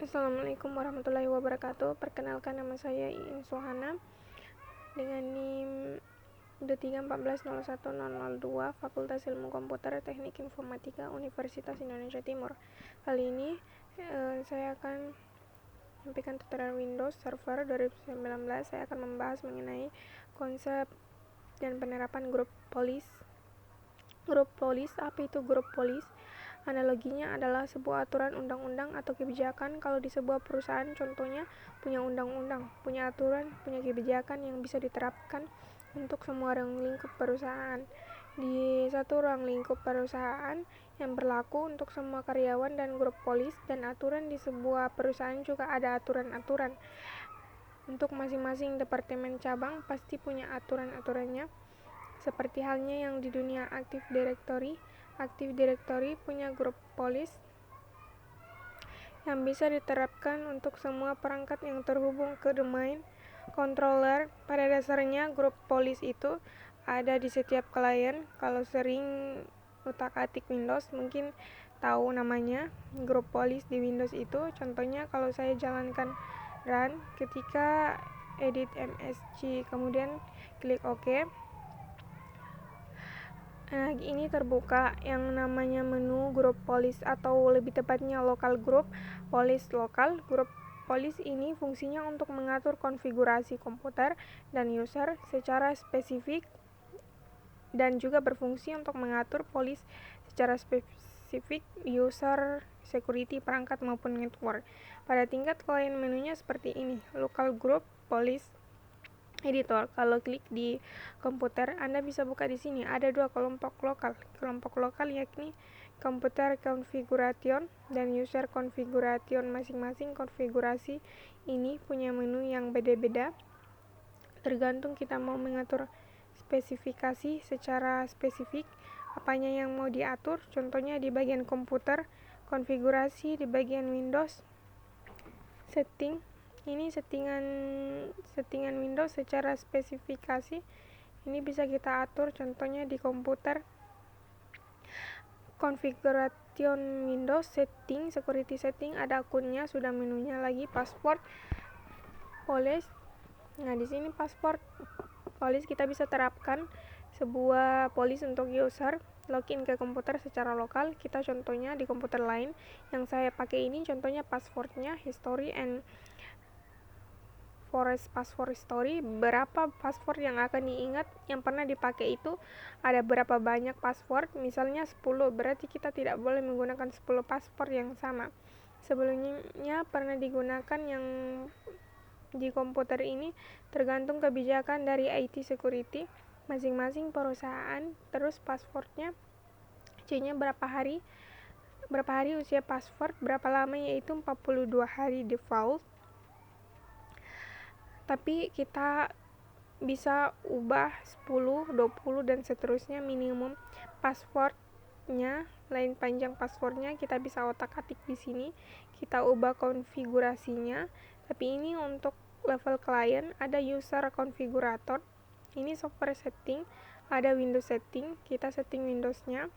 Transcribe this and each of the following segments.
Assalamualaikum warahmatullahi wabarakatuh. Perkenalkan, nama saya Iin Sohana dengan NIM D3140102 Fakultas Ilmu Komputer Teknik Informatika Universitas Indonesia Timur. Kali ini saya akan menyampaikan tutorial Windows Server 2019. Saya akan membahas mengenai konsep dan penerapan grup polis. Grup polis, apa itu grup polis? Analoginya adalah sebuah aturan undang-undang atau kebijakan. Kalau di sebuah perusahaan, contohnya punya undang-undang, punya aturan, punya kebijakan yang bisa diterapkan untuk semua ruang lingkup perusahaan. Di satu ruang lingkup perusahaan yang berlaku untuk semua karyawan dan grup polis, dan aturan di sebuah perusahaan juga ada aturan-aturan. Untuk masing-masing departemen cabang pasti punya aturan-aturannya. Seperti halnya yang di dunia Active Directory. Active Directory punya grup polis yang bisa diterapkan untuk semua perangkat yang terhubung ke domain controller. Pada dasarnya, grup polis itu ada di setiap klien. Kalau sering utak-atik Windows, mungkin tahu namanya grup polis di Windows itu. Contohnya kalau saya jalankan run, ketika edit MSG kemudian klik OK, ini terbuka yang namanya menu grup polis, atau lebih tepatnya local group polis lokal. Grup polis ini fungsinya untuk mengatur konfigurasi komputer dan user secara spesifik, dan juga berfungsi untuk mengatur polis secara spesifik user, security, perangkat maupun network. Pada tingkat klien, menunya seperti ini: local group police editor. Kalau klik di komputer, Anda bisa buka di sini. Ada dua kelompok lokal. Kelompok lokal yakni computer configuration dan user configuration. Masing-masing konfigurasi ini punya menu yang beda-beda, tergantung kita mau mengatur spesifikasi secara spesifik apanya yang mau diatur. Contohnya di bagian komputer, konfigurasi; di bagian Windows, setting. Ini settingan Windows secara spesifikasi. Ini bisa kita atur, contohnya di komputer, configuration Windows, setting, security setting, ada akunnya, sudah menunya lagi, password, police. Nah, di sini password police kita bisa terapkan sebuah police untuk user login ke komputer secara lokal. Kita contohnya di komputer lain yang saya pakai ini, contohnya passwordnya history and forest password history. Berapa password yang akan diingat yang pernah dipakai itu, ada berapa banyak password, misalnya 10, berarti kita tidak boleh menggunakan 10 password yang sama. Sebelumnya pernah digunakan yang di komputer ini, tergantung kebijakan dari IT security masing-masing perusahaan. Terus passwordnya C-nya berapa hari usia password, berapa lama, yaitu 42 hari default. Tapi kita bisa ubah 10, 20 dan seterusnya. Minimum passwordnya, lain panjang passwordnya, kita bisa otak-atik di sini. Kita ubah konfigurasinya. Tapi ini untuk level klien. Ada user configurator, ini software setting. Ada Windows setting, kita setting Windowsnya.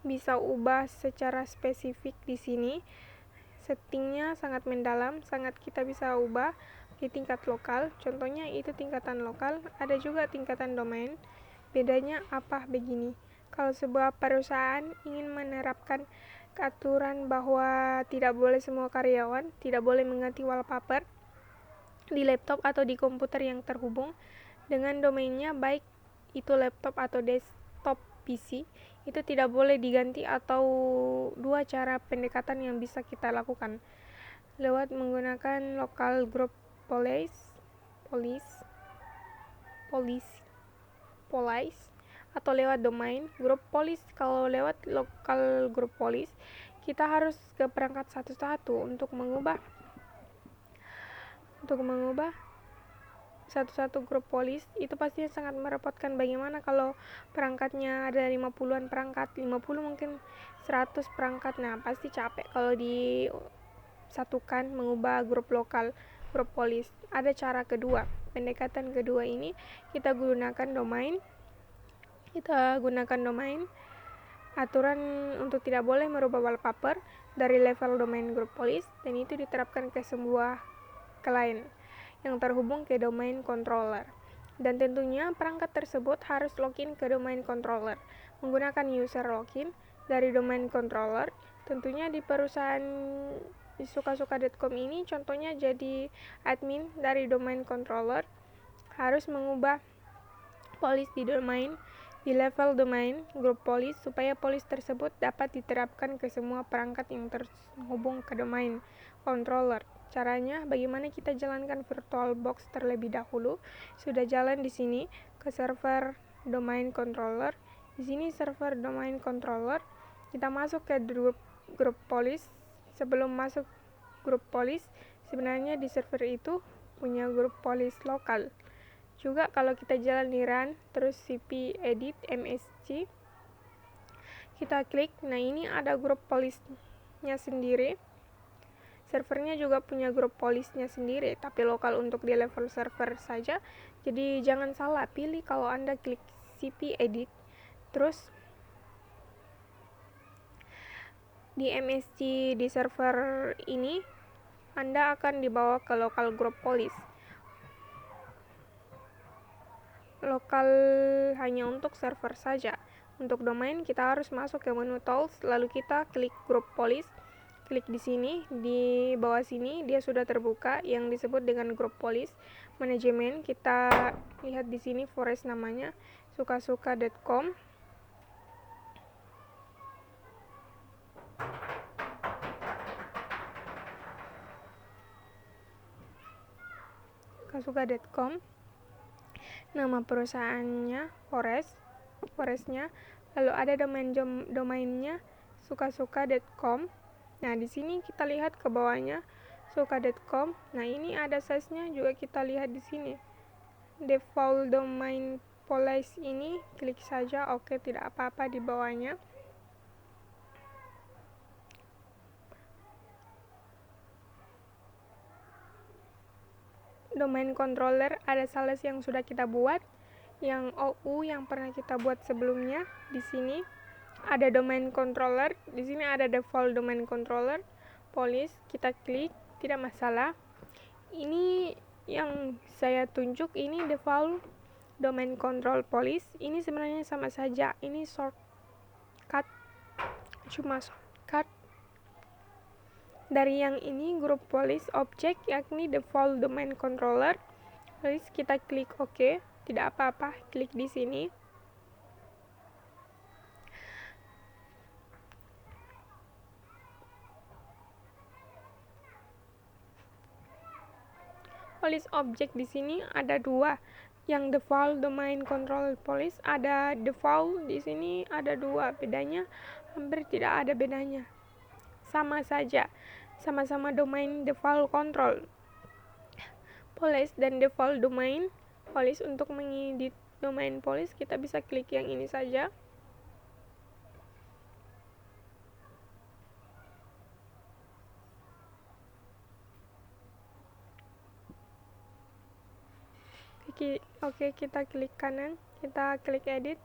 Bisa ubah secara spesifik di sini. Settingnya sangat mendalam, sangat kita bisa ubah di tingkat lokal. Contohnya itu tingkatan lokal. Ada juga tingkatan domain. Bedanya apa? Begini, kalau sebuah perusahaan ingin menerapkan aturan bahwa tidak boleh semua karyawan tidak boleh mengganti wallpaper di laptop atau di komputer yang terhubung dengan domainnya, baik itu laptop atau desktop PC, itu tidak boleh diganti. Atau dua cara pendekatan yang bisa kita lakukan: lewat menggunakan local group police, atau lewat domain group police. Kalau lewat local group police, kita harus ke perangkat satu-satu untuk mengubah satu-satu grup polis. Itu pastinya sangat merepotkan. Bagaimana kalau perangkatnya ada 50-an perangkat, 50 mungkin 100 perangkat. Nah, pasti capek kalau disatukan mengubah grup lokal, grup polis. Ada cara kedua, pendekatan kedua ini, kita gunakan domain. aturan untuk tidak boleh merubah wallpaper dari level domain grup police, dan itu diterapkan ke sebuah klien yang terhubung ke domain controller. Dan tentunya perangkat tersebut harus login ke domain controller menggunakan user login dari domain controller. Tentunya di perusahaan di sukasuka.com ini contohnya jadi admin dari domain controller harus mengubah police di level domain grup police supaya police tersebut dapat diterapkan ke semua perangkat yang terhubung ke domain controller. Caranya, bagaimana kita jalankan VirtualBox terlebih dahulu? Sudah jalan di sini ke server domain controller. Di sini server domain controller, kita masuk ke grup police. Sebelum masuk grup police, sebenarnya di server itu punya grup police lokal. Juga kalau kita jalan di run, terus cp edit msg, kita klik, nah ini ada grup police-nya sendiri. Servernya juga punya grup police-nya sendiri, tapi lokal untuk di level server saja. Jadi jangan salah pilih kalau Anda klik cp edit, terus di msg di server ini Anda akan dibawa ke lokal grup police. Lokal hanya untuk server saja. Untuk domain kita harus masuk ke menu tools, lalu kita klik grup police. Klik di sini, di bawah sini dia sudah terbuka yang disebut dengan grup police manajemen. Kita lihat di sini forest namanya, sukasuka.com. Sukasuka.com. Nama perusahaannya forestnya, lalu ada domainnya sukasuka.com. Nah, di sini kita lihat ke bawahnya suka.com. Nah, ini ada size-nya juga kita lihat di sini. Default domain police ini klik saja, oke, tidak apa-apa di bawahnya. Domain controller ada salah yang sudah kita buat, yang OU yang pernah kita buat sebelumnya. Di sini ada domain controller, di sini ada default domain controller police, kita klik, tidak masalah. Ini yang saya tunjuk, ini default domain control police. Ini sebenarnya sama saja, ini shortcut, cuma shortcut dari yang ini grup police object, yakni default domain controller. Terus kita klik OK, tidak apa-apa, klik di sini. Police object di sini ada dua. Yang default domain control police ada default, di sini ada dua. Bedanya hampir tidak ada bedanya. Sama saja. Sama-sama domain default control police dan default domain police. Untuk mengedit domain police kita bisa klik yang ini saja. Oke, kita klik kanan, kita klik edit,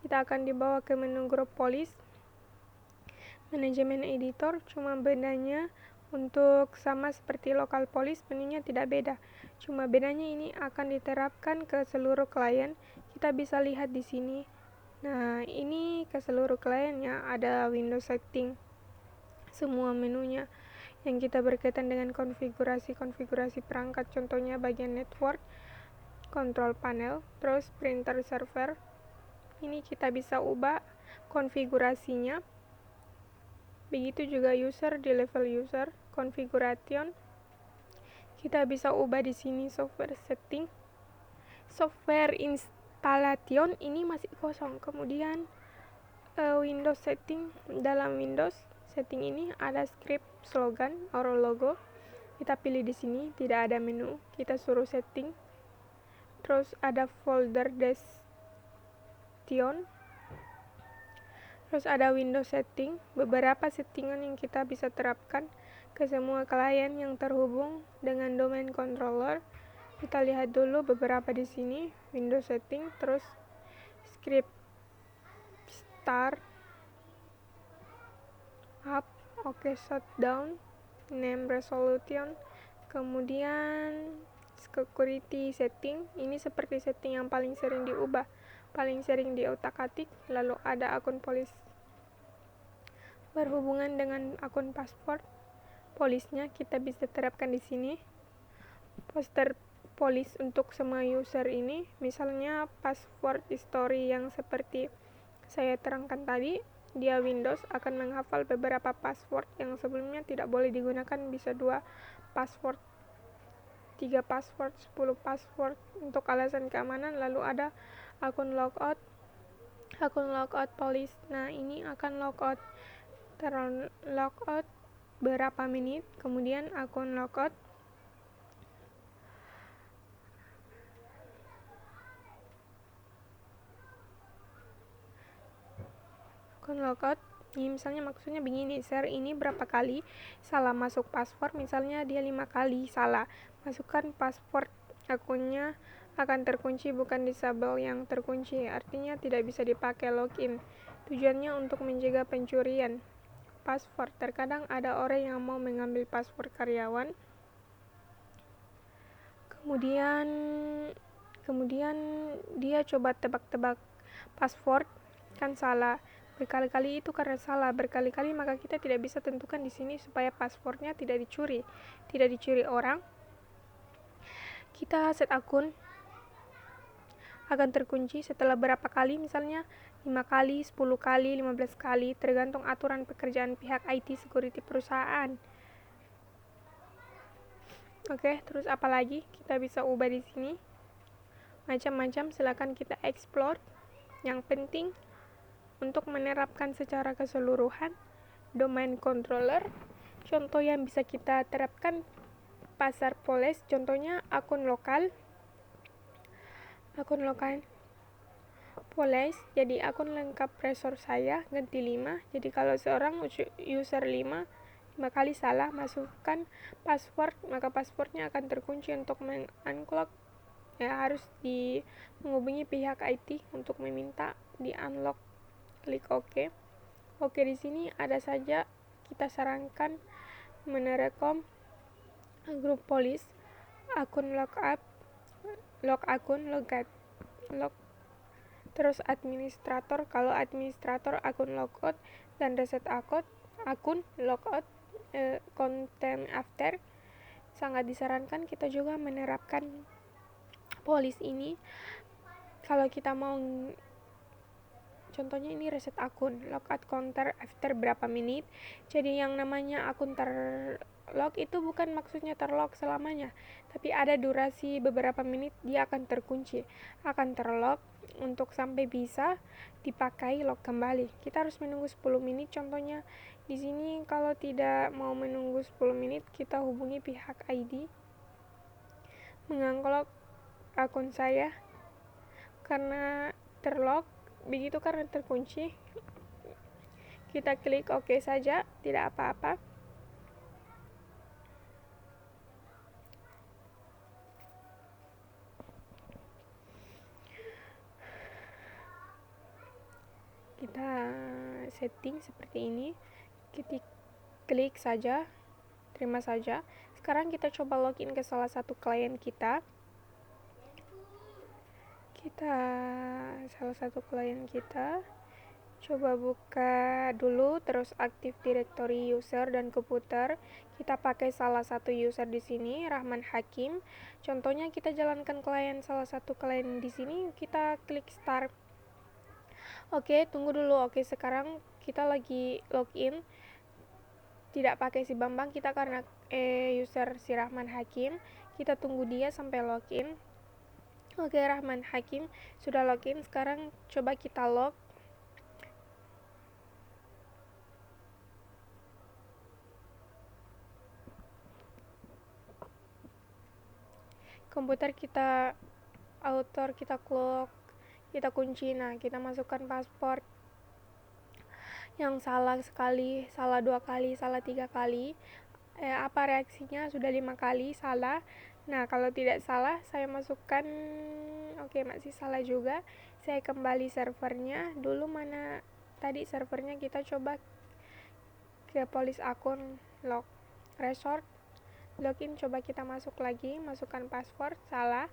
kita akan dibawa ke menu grup police manajemen editor. Cuma bedanya untuk sama seperti local police, menunya tidak beda, cuma bedanya ini akan diterapkan ke seluruh klien. Kita bisa lihat di sini. Nah, ini ke seluruh kliennya, ada Windows setting, semua menunya yang kita berkaitan dengan konfigurasi perangkat, contohnya bagian network, control panel, terus printer server. Ini kita bisa ubah konfigurasinya. Begitu juga user, di level user configuration. Kita bisa ubah di sini software setting. Software installation ini masih kosong. Kemudian Windows setting, dalam Windows setting ini ada script, slogan, or logo. Kita pilih di sini, tidak ada menu. Kita suruh setting. Terus ada folder destination, terus ada Windows setting, beberapa settingan yang kita bisa terapkan ke semua klien yang terhubung dengan domain controller. Kita lihat dulu beberapa di sini. Windows setting, terus script start, up, oke, shutdown, name resolution, kemudian security setting. Ini seperti setting yang paling sering diubah, paling sering diotak-atik. Lalu ada akun polis berhubungan dengan akun paspor. Polisnya kita bisa terapkan di sini. Poster polis untuk semua user ini, misalnya password history yang seperti saya terangkan tadi, dia Windows akan menghafal beberapa password yang sebelumnya tidak boleh digunakan, bisa 2 password, 3 password, 10 password untuk alasan keamanan. Lalu ada akun logout polis. Nah, ini akan logout berapa menit, kemudian akun logout ini misalnya maksudnya begini, share ini berapa kali salah masuk password, misalnya dia 5 kali salah masukkan password, akunnya akan terkunci, bukan disable yang terkunci, artinya tidak bisa dipakai login. Tujuannya untuk mencegah pencurian password. Terkadang ada orang yang mau mengambil password karyawan, kemudian dia coba tebak-tebak password, kan salah berkali-kali. Itu karena salah berkali-kali, maka kita tidak bisa tentukan di sini supaya passwordnya tidak dicuri orang. Kita set akun akan terkunci setelah berapa kali, misalnya 5 kali, 10 kali, 15 kali, tergantung aturan pekerjaan pihak IT security perusahaan. Oke, terus apa lagi kita bisa ubah di sini? Macam-macam, silakan kita explore. Yang penting untuk menerapkan secara keseluruhan domain controller. Contoh yang bisa kita terapkan pasar polis, contohnya akun lokal polis. Jadi akun lengkap resor saya ganti 5. Jadi kalau seorang user 5 kali salah masukkan password, maka passwordnya akan terkunci. Untuk unlock harus menghubungi pihak IT untuk meminta di unlock. Klik OK. Oke, di sini ada saja kita sarankan menerekom grup polis, akun log akun, log, terus administrator. Kalau administrator akun logout dan reset akun logout, content after. Sangat disarankan kita juga menerapkan polis ini kalau kita mau. Contohnya ini reset akun, logout counter after berapa menit. Jadi yang namanya akun terlog itu bukan maksudnya terlog selamanya, tapi ada durasi beberapa menit dia akan terkunci, akan terlog untuk sampai bisa dipakai log kembali. Kita harus menunggu 10 menit contohnya. Di sini kalau tidak mau menunggu 10 menit, kita hubungi pihak ID mengunlock akun saya karena terlog. Begitu karena terkunci, kita klik OK saja, tidak apa-apa. Kita setting seperti ini, kita klik saja, terima saja. Sekarang kita coba login ke salah satu klien kita. Coba buka dulu, terus aktif directory user dan komputer. Kita pakai salah satu user di sini, Rahman Hakim. Contohnya kita jalankan salah satu klien di sini, kita klik start. Oke, tunggu dulu. Oke, sekarang kita lagi login. Tidak pakai si Bambang, kita karena user si Rahman Hakim. Kita tunggu dia sampai login. Oke, Rahman Hakim sudah login. Sekarang coba kita log. Komputer kita author, kita clock, kita kunci. Nah, kita masukkan password yang salah sekali, salah 2 kali, salah 3 kali. Apa reaksinya? Sudah 5 kali salah. Nah, kalau tidak salah, saya masukkan, oke, masih salah juga. Saya kembali servernya. Dulu mana tadi servernya, kita coba ke polis akun log resort login. Coba kita masuk lagi, masukkan password salah.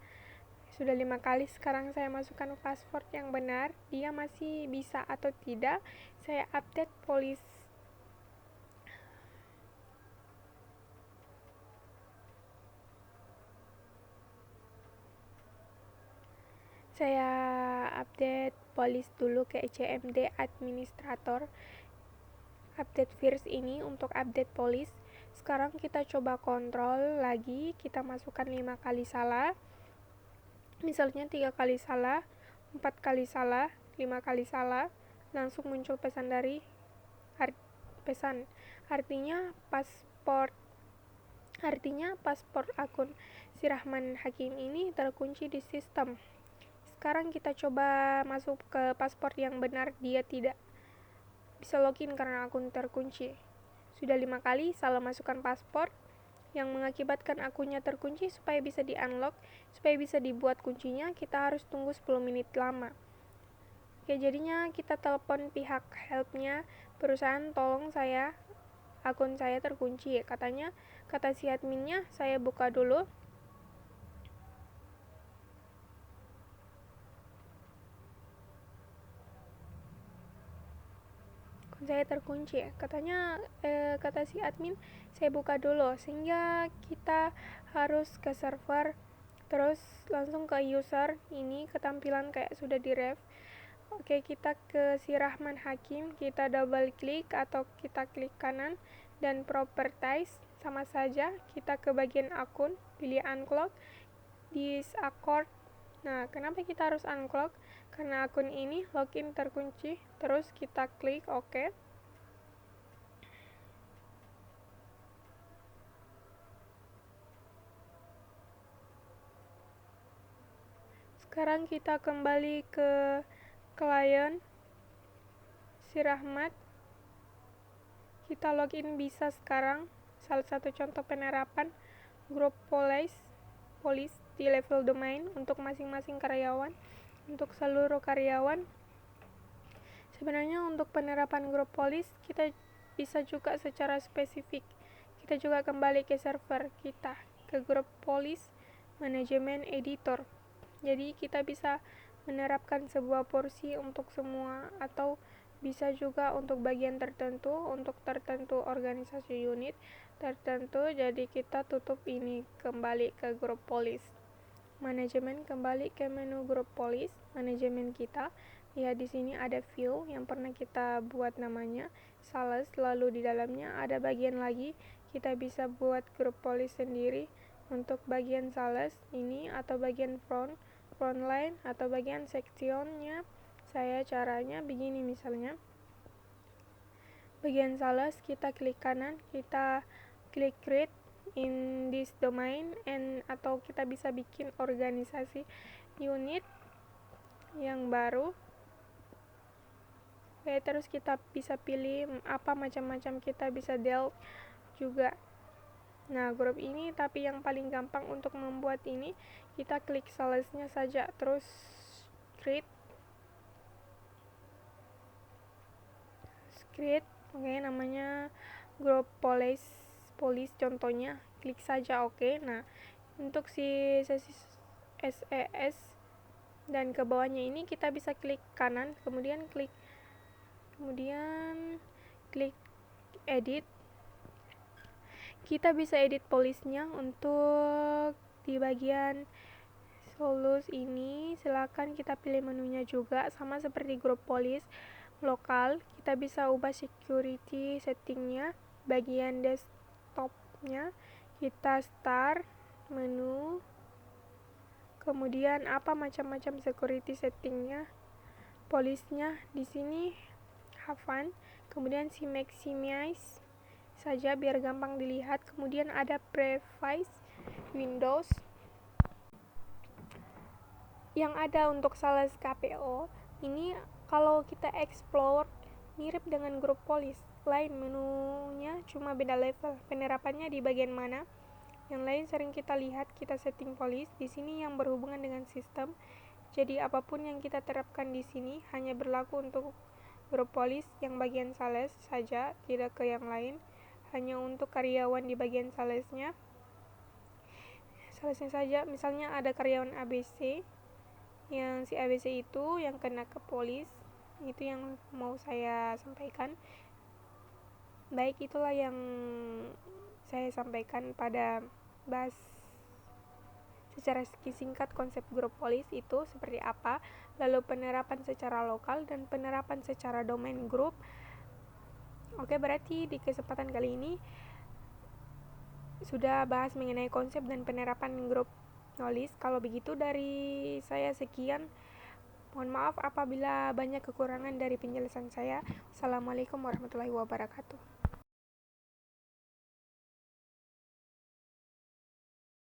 Sudah 5 kali, sekarang saya masukkan password yang benar. Dia masih bisa atau tidak, saya update polis. Saya update polis dulu ke CMD administrator. Update first ini untuk update polis. Sekarang kita coba kontrol lagi, kita masukkan 5 kali salah. Misalnya 3 kali salah, 4 kali salah, 5 kali salah, langsung muncul pesan dari pesan. Artinya paspor akun si Rahman Hakim ini terkunci di sistem. Sekarang kita coba masuk ke paspor yang benar, dia tidak bisa login karena akun terkunci. Sudah 5 kali salah masukkan paspor yang mengakibatkan akunnya terkunci. Supaya bisa di-unlock, supaya bisa dibuat kuncinya, kita harus tunggu 10 menit lama. Oke, jadinya kita telepon pihak helpnya perusahaan, tolong saya, akun saya terkunci. Kata si adminnya, saya buka dulu. Saya terkunci, kata si admin, saya buka dulu, sehingga kita harus ke server, terus langsung ke user. Ini ketampilan kayak sudah di ref. Oke, kita ke si Rahman Hakim, kita double klik atau kita klik kanan, dan properties sama saja. Kita ke bagian akun, pilih unclock, disaccord. Nah, kenapa kita harus unclock? Karena akun ini login terkunci. Terus kita klik OK. Sekarang kita kembali ke klien si Rahmat. Kita login bisa sekarang. Salah satu contoh penerapan grup polis di level domain untuk masing-masing karyawan. Untuk seluruh karyawan, sebenarnya untuk penerapan grup polis kita bisa juga secara spesifik. Kita juga kembali ke server kita, ke grup polis manajemen editor. Jadi kita bisa menerapkan sebuah porsi untuk semua, atau bisa juga untuk bagian tertentu, untuk tertentu organisasi unit tertentu. Jadi kita tutup ini, kembali ke grup polis manajemen, kembali ke menu grup polis manajemen kita. Ya, di sini ada view yang pernah kita buat, namanya sales. Lalu di dalamnya ada bagian lagi, kita bisa buat grup polis sendiri untuk bagian sales ini, atau bagian frontline, atau bagian seksionnya. Saya caranya begini, misalnya bagian sales, kita klik kanan, kita klik create in this domain, atau kita bisa bikin organisasi unit yang baru. Oke, terus kita bisa pilih apa macam-macam, kita bisa delete juga. Nah, grup ini, tapi yang paling gampang untuk membuat ini, kita klik salesnya saja, terus create. Oke, namanya grup polis contohnya, klik saja oke. Nah, untuk si sesi SES dan ke bawahnya ini kita bisa klik kanan, kemudian klik edit. Kita bisa edit polisnya. Untuk di bagian solus ini, silakan kita pilih menunya juga, sama seperti grup polis lokal. Kita bisa ubah security settingnya. Bagian desktopnya kita start menu, kemudian apa macam-macam security settingnya. Polisnya di sini have fun, kemudian si maximize saja biar gampang dilihat. Kemudian ada preface Windows yang ada untuk sales KPO. Ini kalau kita explore mirip dengan grup polis lain, menunya cuma beda level. Penerapannya di bagian mana? Yang lain sering kita lihat, kita setting polis. Di sini yang berhubungan dengan sistem. Jadi apapun yang kita terapkan di sini hanya berlaku untuk grup polis yang bagian sales saja, tidak ke yang lain, hanya untuk karyawan di bagian salesnya saja. Misalnya ada karyawan ABC, yang si ABC itu yang kena ke polis, itu yang mau saya sampaikan. Baik, itulah yang saya sampaikan pada bahas secara singkat konsep grup polis itu seperti apa, lalu penerapan secara lokal dan penerapan secara domain grup. Oke, berarti di kesempatan kali ini sudah bahas mengenai konsep dan penerapan grup polis. Kalau begitu dari saya sekian. Mohon maaf apabila banyak kekurangan dari penjelasan saya. Assalamualaikum warahmatullahi wabarakatuh.